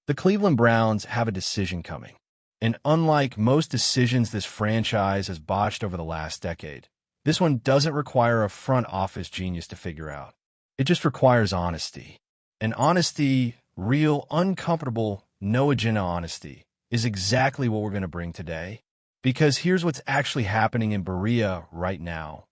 The Cleveland Browns have a decision coming. And unlike most decisions this franchise has botched over the last decade, this one doesn't require a front office genius to figure out. It just requires honesty. And honesty, real, uncomfortable, no agenda honesty, is exactly what we're going to bring today. Because here's what's actually happening in Berea right now.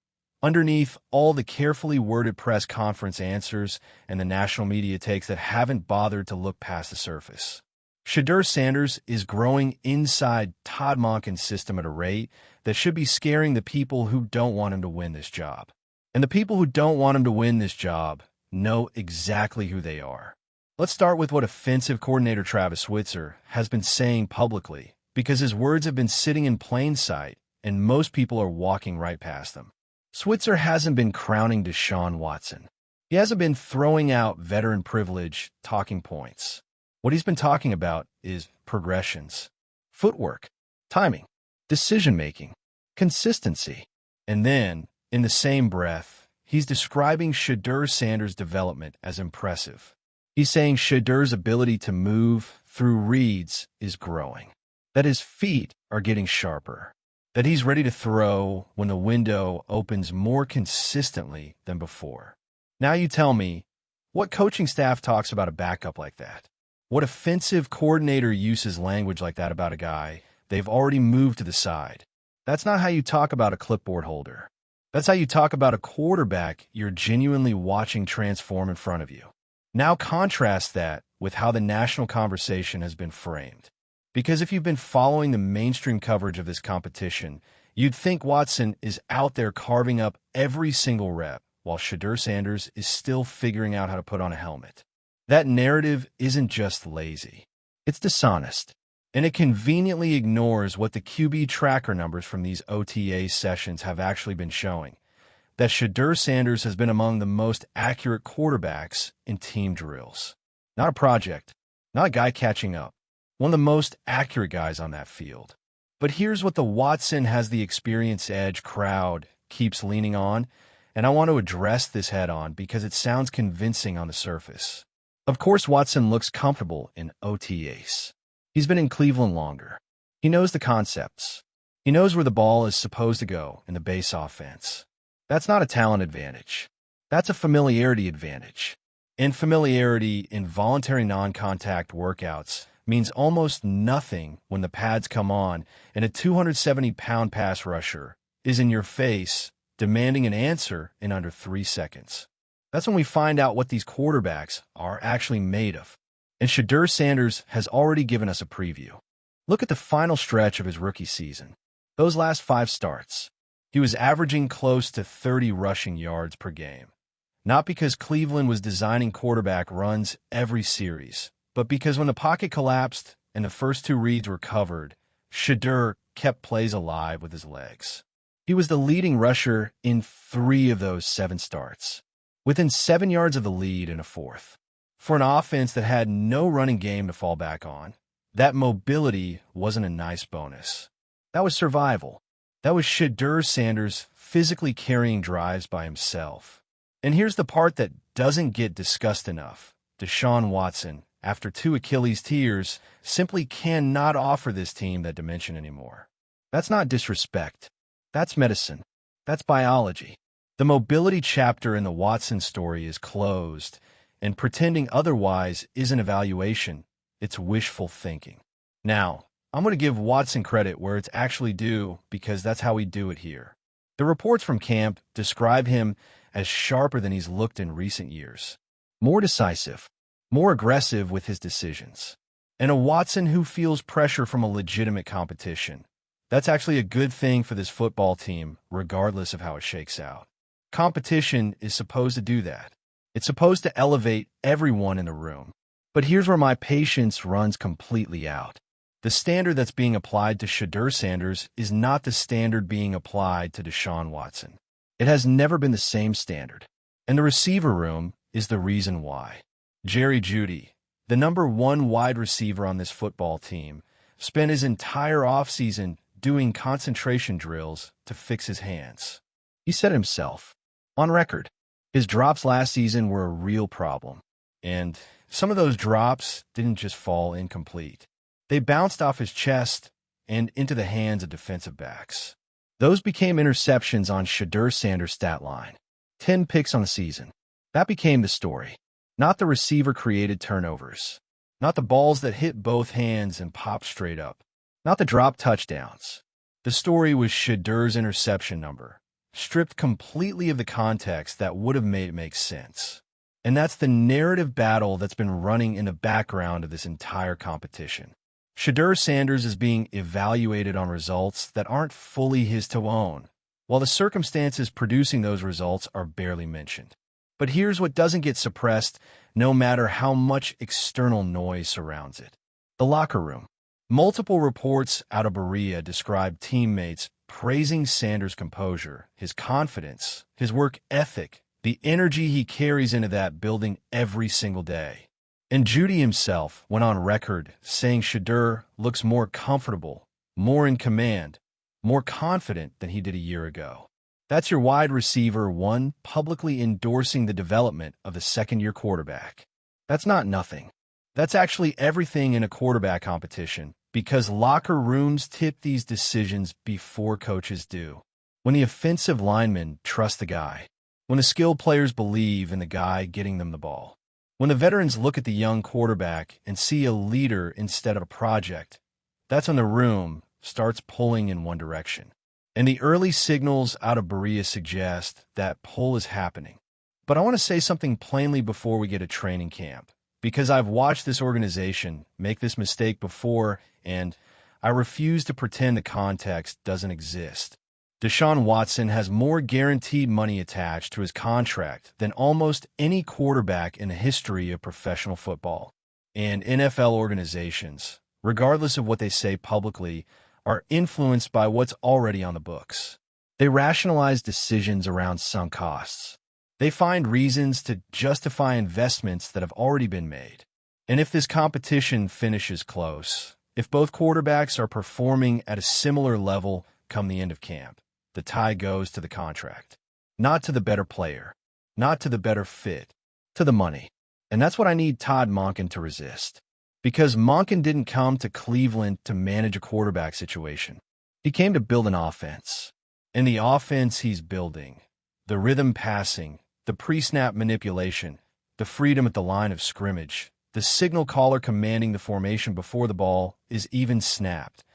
Underneath all the carefully worded press conference answers and the national media takes that haven't bothered to look past the surface, Shedeur Sanders is growing inside Todd Monken's system at a rate that should be scaring the people who don't want him to win this job. And the people who don't want him to win this job know exactly who they are. Let's start with what offensive coordinator Travis Switzer has been saying publicly, because his words have been sitting in plain sight and most people are walking right past them. Switzer hasn't been crowning Deshaun Watson. He hasn't been throwing out veteran privilege talking points. What he's been talking about is progressions, footwork, timing, decision-making, consistency. And then, in the same breath, he's describing Shedeur Sanders' development as impressive. He's saying Shedeur's ability to move through reads is growing, that his feet are getting sharper, that he's ready to throw when the window opens more consistently than before. Now you tell me, what coaching staff talks about a backup like that? What offensive coordinator uses language like that about a guy they've already moved to the side? That's not how you talk about a clipboard holder. That's how you talk about a quarterback you're genuinely watching transform in front of you. Now contrast that with how the national conversation has been framed. Because if you've been following the mainstream coverage of this competition, you'd think Watson is out there carving up every single rep, while Shedeur Sanders is still figuring out how to put on a helmet. That narrative isn't just lazy. It's dishonest. And it conveniently ignores what the QB tracker numbers from these OTA sessions have actually been showing. That Shedeur Sanders has been among the most accurate quarterbacks in team drills. Not a project, not a guy catching up. One of the most accurate guys on that field. But here's what the Watson has the experience edge crowd keeps leaning on, and I want to address this head on because it sounds convincing on the surface. Of course, Watson looks comfortable in OTAs. He's been in Cleveland longer. He knows the concepts. He knows where the ball is supposed to go in the base offense. That's not a talent advantage. That's a familiarity advantage. And familiarity in voluntary non-contact workouts means almost nothing when the pads come on and a 270-pound pass rusher is in your face demanding an answer in under 3 seconds. That's when we find out what these quarterbacks are actually made of. And Shedeur Sanders has already given us a preview. Look at the final stretch of his rookie season. Those last 5 starts. He was averaging close to 30 rushing yards per game. Not because Cleveland was designing quarterback runs every series, but because when the pocket collapsed and the first 2 reads were covered, Shedeur kept plays alive with his legs. He was the leading rusher in 3 of those 7 starts, within 7 yards of the lead in a fourth. For an offense that had no running game to fall back on, that mobility wasn't a nice bonus. That was survival. That was Shedeur Sanders physically carrying drives by himself. And here's the part that doesn't get discussed enough. Deshaun Watson, after 2 Achilles tears, simply cannot offer this team that dimension anymore. That's not disrespect. That's medicine. That's biology. The mobility chapter in the Watson story is closed, and pretending otherwise isn't evaluation, it's wishful thinking. Now, I'm going to give Watson credit where it's actually due because that's how we do it here. The reports from camp describe him as sharper than he's looked in recent years. More decisive, more aggressive with his decisions. And a Watson who feels pressure from a legitimate competition. That's actually a good thing for this football team, regardless of how it shakes out. Competition is supposed to do that. It's supposed to elevate everyone in the room. But here's where my patience runs completely out. The standard that's being applied to Shedeur Sanders is not the standard being applied to Deshaun Watson. It has never been the same standard. And the receiver room is the reason why. Jerry Jeudy, the number 1 wide receiver on this football team, spent his entire offseason doing concentration drills to fix his hands. He said himself, on record, his drops last season were a real problem. And Some of those drops didn't just fall incomplete. They bounced off his chest and into the hands of defensive backs. Those became interceptions on Shedeur Sanders' stat line. 10 picks on the season. That became the story. Not the receiver-created turnovers. Not the balls that hit both hands and popped straight up. Not the drop touchdowns. The story was Shedeur's interception number, stripped completely of the context that would have made it make sense. And that's the narrative battle that's been running in the background of this entire competition. Shedeur Sanders is being evaluated on results that aren't fully his to own, while the circumstances producing those results are barely mentioned. But here's what doesn't get suppressed, no matter how much external noise surrounds it. The locker room. Multiple reports out of Berea describe teammates praising Sanders' composure, his confidence, his work ethic, the energy he carries into that building every single day. And Jeudy himself went on record saying Shedeur looks more comfortable, more in command, more confident than he did a year ago. That's your wide receiver one publicly endorsing the development of a second-year quarterback. That's not nothing. That's actually everything in a quarterback competition, because locker rooms tip these decisions before coaches do. When the offensive linemen trust the guy. When the skilled players believe in the guy getting them the ball. When the veterans look at the young quarterback and see a leader instead of a project, that's when the room starts pulling in one direction. And the early signals out of Berea suggest that pull is happening. But I want to say something plainly before we get to training camp, because I've watched this organization make this mistake before, and I refuse to pretend the context doesn't exist. Deshaun Watson has more guaranteed money attached to his contract than almost any quarterback in the history of professional football. And NFL organizations, regardless of what they say publicly, are influenced by what's already on the books. They rationalize decisions around sunk costs. They find reasons to justify investments that have already been made. And if this competition finishes close, if both quarterbacks are performing at a similar level come the end of camp, the tie goes to the contract. Not to the better player. Not to the better fit. To the money. And that's what I need Todd Monken to resist. Because Monken didn't come to Cleveland to manage a quarterback situation. He came to build an offense. And the offense he's building, the rhythm passing, the pre-snap manipulation, the freedom at the line of scrimmage, the signal caller commanding the formation before the ball is even snapped.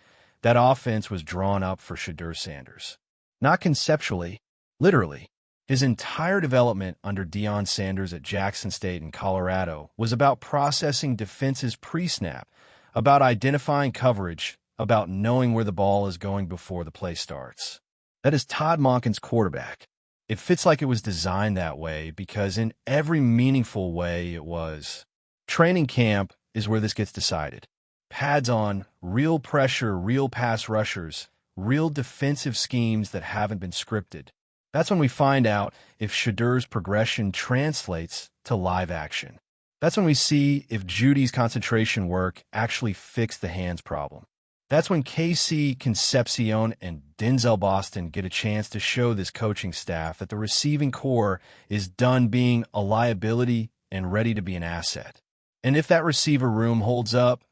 That offense was drawn up for Shedeur Sanders. Not conceptually, literally. His entire development under Deion Sanders at Jackson State in Colorado was about processing defenses pre-snap, about identifying coverage, about knowing where the ball is going before the play starts. That is Todd Monken's quarterback. It fits like it was designed that way because in every meaningful way it was. Training camp is where this gets decided. Pads on, real pressure, real pass rushers, real defensive schemes that haven't been scripted. That's when we find out if Shedeur's progression translates to live action. That's when we see if Jeudy's concentration work actually fixed the hands problem. That's when KC, Concepcion, and Denzel Boston get a chance to show this coaching staff that the receiving core is done being a liability and ready to be an asset. And if that receiver room holds up,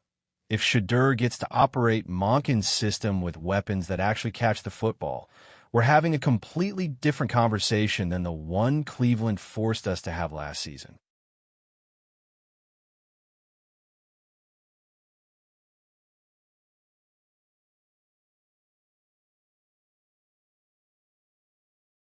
if Shedeur gets to operate Monken's system with weapons that actually catch the football, we're having a completely different conversation than the one Cleveland forced us to have last season.